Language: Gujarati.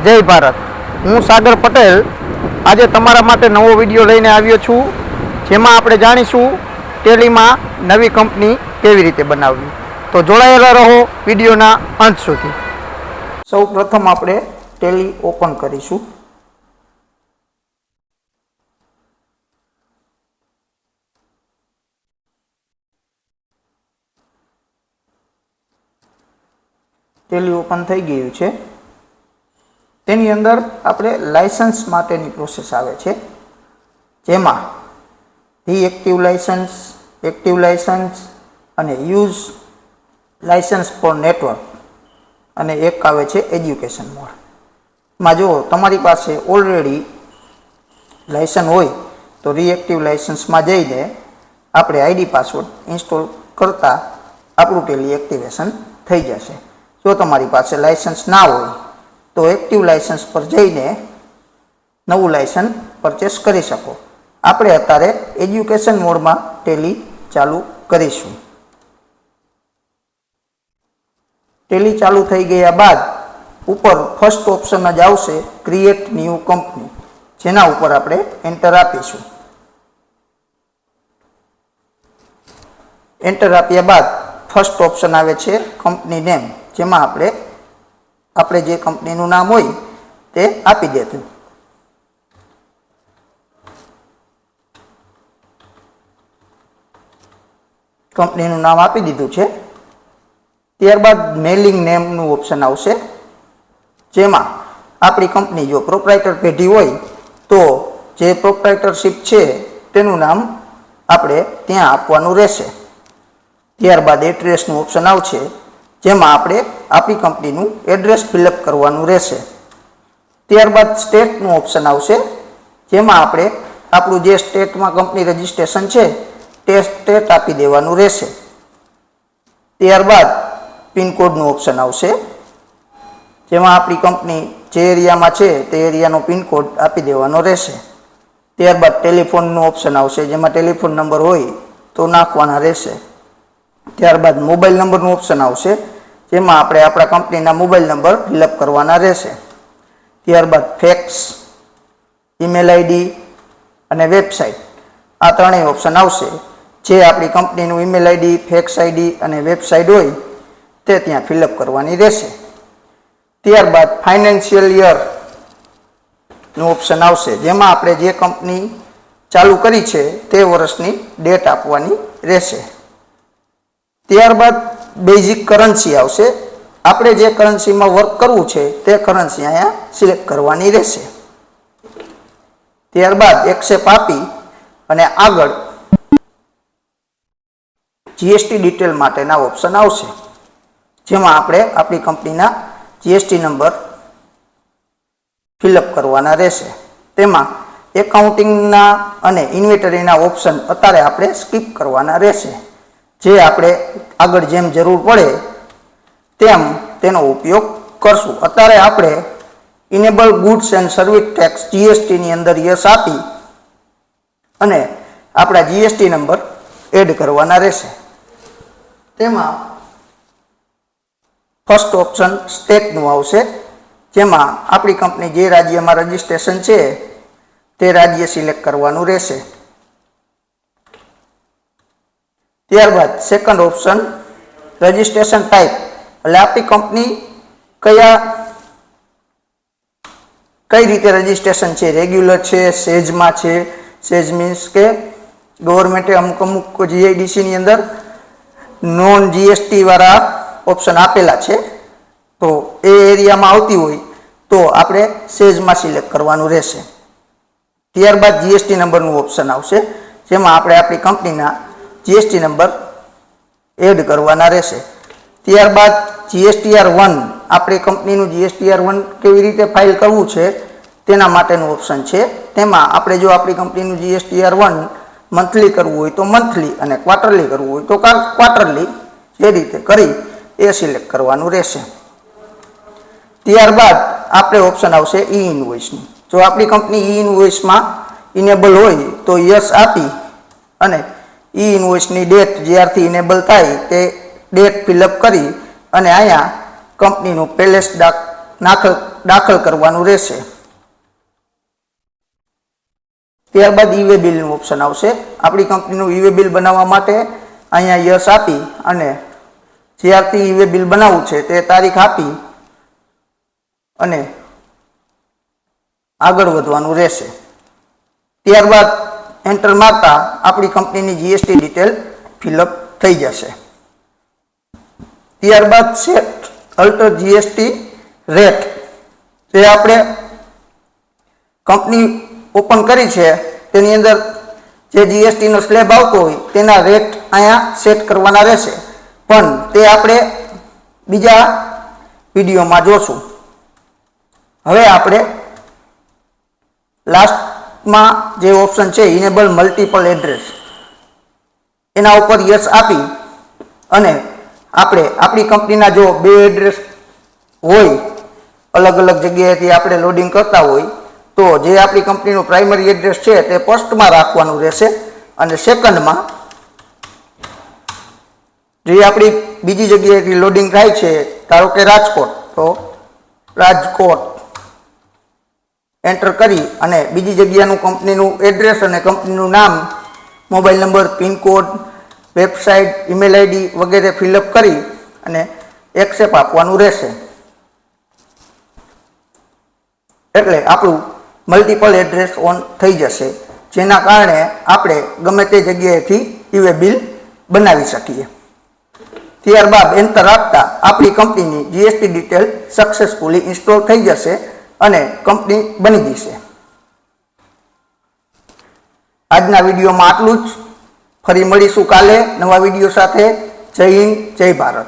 જય ભારત। હું સાગર પટેલ આજે તમારા માટે નવો વિડીયો લઈને આવ્યો છું, જેમાં આપણે જાણીશું ટેલીમાં નવી કંપની કેવી રીતે બનાવવી। તો જોડાયેલા રહો વિડીયોના અંત સુધી। સૌ પ્રથમ આપણે ટેલી ઓપન કરીશું। ટેલી ઓપન થઈ ગયું છે। તેની અંદર આપણે લાયસન્સ માટેની પ્રોસેસ આવે છે, જેમાં ડીએક્ટિવ લાયસન્સ, એક્ટિવ લાયસન્સ અને યુઝ લાયસન્સ ફોર નેટવર્ક અને એક આવે છે એજ્યુકેશન મોડ। માં જો તમારી પાસે ઓલરેડી લાયસન્સ હોય તો રીએક્ટિવ લાયસન્સમાં જઈને આપણે આઈડી પાસવર્ડ ઇન્સ્ટોલ કરતા આપણું ટેલી એક્ટિવેશન થઈ જશે। જો તમારી પાસે લાયસન્સ ના હોય તો એક્ટિવ લાયસન્સ પર જઈને નવું લાયસન્સ પરચેસ કરી શકો। આપણે અત્યારે એજ્યુકેશન મોડમાં ટેલી ચાલુ કરીશું। ટેલી ચાલુ થઈ ગયા બાદ ઉપર ફર્સ્ટ ઓપ્શન જ આવશે ક્રિએટ ન્યૂ કંપની, જેના ઉપર આપણે એન્ટર આપીશું। એન્ટર આપ્યા બાદ ફર્સ્ટ ઓપ્શન આવે છે કંપની નેમ, જેમાં આપણે જે કંપનીનું નામ હોય તે આપી દેતું। કંપનીનું નામ આપી દીધું છે। ત્યારબાદ મેલિંગ નેમનું ઓપ્શન આવશે, જેમાં આપણી કંપની જો પ્રોપ્રાઇટર પેઢી હોય તો જે પ્રોપ્રાઇટરશીપ છે તેનું નામ આપણે ત્યાં આપવાનું રહેશે। ત્યારબાદ એડ્રેસનું ઓપ્શન આવશે, જેમાં આપણે આપણી કંપનીનું એડ્રેસ ફિલઅપ કરવાનું રહેશે। ત્યારબાદ સ્ટેટનું ઓપ્શન આવશે, જેમાં આપણે આપણું જે સ્ટેટમાં કંપની રજિસ્ટ્રેશન છે તે સ્ટેટ આપી દેવાનું રહેશે। ત્યારબાદ પિનકોડનું ઓપ્શન આવશે, જેમાં આપણી કંપની જે એરિયામાં છે તે એરિયાનો પિનકોડ આપી દેવાનો રહેશે। ત્યારબાદ ટેલિફોનનું ઓપ્શન આવશે, જેમાં ટેલિફોન નંબર હોય તો નાખવાના રહેશે। ત્યારબાદ મોબાઈલ નંબરનું ઓપ્શન આવશે, જેમાં આપણે આપણા કંપનીના મોબાઈલ નંબર ફિલઅપ કરવાના રહેશે। ત્યારબાદ ફેક્સ, ઈમેલ આઈડી અને વેબસાઇટ, આ ત્રણેય ઓપ્શન આવશે। જે આપણી કંપનીનું ઈમેલ આઈડી, ફેક્સ આઈડી અને વેબસાઇટ હોય તે ત્યાં ફિલઅપ કરવાની રહેશે। ત્યારબાદ ફાઇનાન્શિયલ યરનું ઓપ્શન આવશે, જેમાં આપણે જે કંપની ચાલુ કરી છે તે વર્ષની ડેટ આપવાની રહેશે। ત્યારબાદ બેઝિક કરન્સી આવશે, આપણે જે કરન્સીમાં વર્ક કરવું છે તે કરન્સી અહીંયા સિલેક્ટ કરવાની રહેશે। ત્યારબાદ એક્સેપ્ટ આપી અને આગળ જીએસટી ડિટેલ માટેના ઓપ્શન આવશે, જેમાં આપણે આપણી કંપનીના જીએસટી નંબર ફિલઅપ કરવાના રહેશે। તેમાં એકાઉન્ટિંગના અને ઇન્વેન્ટરીના ઓપ્શન અત્યારે આપણે સ્કીપ કરવાના રહેશે, જે આપણે આગળ જેમ જરૂર પડે તેમ તેનો ઉપયોગ કરશું। અત્યારે આપણે enable goods and service tax જીએસટીની અંદર યસ આપી અને આપણા જીએસટી નંબર એડ કરવાના રહેશે। તેમાં ફર્સ્ટ ઓપ્શન સ્ટેટનું આવશે, જેમાં આપણી કંપની જે રાજ્યમાં રજિસ્ટ્રેશન છે તે રાજ્ય સિલેક્ટ કરવાનું રહેશે। ત્યારબાદ સેકન્ડ ઓપ્શન રજિસ્ટ્રેશન ટાઈપ, એટલે આપણી કંપની કઈ રીતે રજિસ્ટ્રેશન છે, રેગ્યુલર છે, સેજમાં છે, સેજ મીન્સ કે ગવર્મેન્ટે અમુક જીઆઈડીસીની અંદર નોન જીએસટી વાળા ઓપ્શન આપેલા છે, તો એ એરિયામાં આવતી હોય તો આપણે સેજમાં સિલેક્ટ કરવાનું રહેશે। ત્યારબાદ જીએસટી નંબરનું ઓપ્શન આવશે, જેમાં આપણે આપણી કંપનીના જીએસટી નંબર એડ કરવાના રહેશે। ત્યારબાદ GSTR1, આપણી કંપનીનું GSTR1 કેવી રીતે ફાઇલ કરવું છે તેના માટેનું ઓપ્શન છે। તેમાં આપણે જો આપણી કંપનીનું GSTR1 મંથલી કરવું હોય તો મંથલી અને ક્વાર્ટરલી કરવું હોય તો ક્વાર્ટરલી, એ રીતે કરી એ સિલેક્ટ કરવાનું રહેશે। ત્યારબાદ આપણે ઓપ્શન આવશે ઈ ઇનવોઇસનું, જો આપણી કંપની ઈ ઇનવોઇસમાં ઇનેબલ હોય તો યસ આપી અને ઈ ઇનવોઇસની ડેટ જ્યારથી ઇનેબલ થાય તે ડેટ ફિલઅપ કરી અને અહીંયા કંપનીનું પેલેસ દાખલ કરવાનું રહેશે. ત્યારબાદ ઈ વે બિલનું ઓપ્શન આવશે. આપણી કંપનીનું ઈ વે બિલ બનાવવા માટે અહીંયા યસ આપી અને જ્યારથી ઈ વે બિલ બનાવવું છે તે તારીખ આપી અને આગળ વધવાનું રહેશે. ત્યારબાદ એન્ટર મારતા આપણી કંપનીની જીએસટી ડિટેલ ફિલઅપ થઈ જશે. ત્યારબાદ સેટ અલ્ટર જીએસટી રેટ, જે આપણે કંપની ઓપન કરી છે તેની અંદર જે જીએસટી નો સ્લેબ આવતો હોય તેના રેટ અહીંયા સેટ કરવાના રહેશે, પણ તે આપણે બીજા વિડીયોમાં જોશું. હવે આપણે લાસ્ટમાં જે ઓપ્શન છે ઇનેબલ મલ્ટિપલ એડ્રેસ, એના ઉપર યસ આપી અને આપણે આપણી કંપનીના જો બે એડ્રેસ હોય, અલગ અલગ જગ્યાએથી આપણે લોડિંગ કરતા હોય, તો જે આપણી કંપનીનું પ્રાઇમરી એડ્રેસ છે તે ફર્સ્ટમાં રાખવાનું રહેશે અને સેકન્ડમાં જે આપણી બીજી જગ્યાએથી લોડિંગ થાય છે, ધારો કે રાજકોટ, તો રાજકોટ એન્ટર કરી અને બીજી જગ્યાનું કંપનીનું એડ્રેસ અને કંપનીનું નામ, mobile number, pincode, website, email ID વગેરે ફિલઅપ કરી અને એક્સેપ્ટ આપવાનું રહેશે. એટલે આપણું મલ્ટિપલ એડ્રેસ ઓન થઈ જશે, જેના કારણે આપણે ગમે તે જગ્યાએથી ઈ વે બિલ બનાવી શકીએ. ત્યારબાદ એન્ટર આપતા આપણી કંપનીની જીએસટી ડિટેલ સક્સેસફુલી ઇન્સ્ટોલ થઈ જશે અને કંપની બની જશે. આજના વિડીયોમાં આટલું જ. ફરી મળીશું કાલે નવા વિડીયો સાથે. જય હિન્દ, જય ભારત.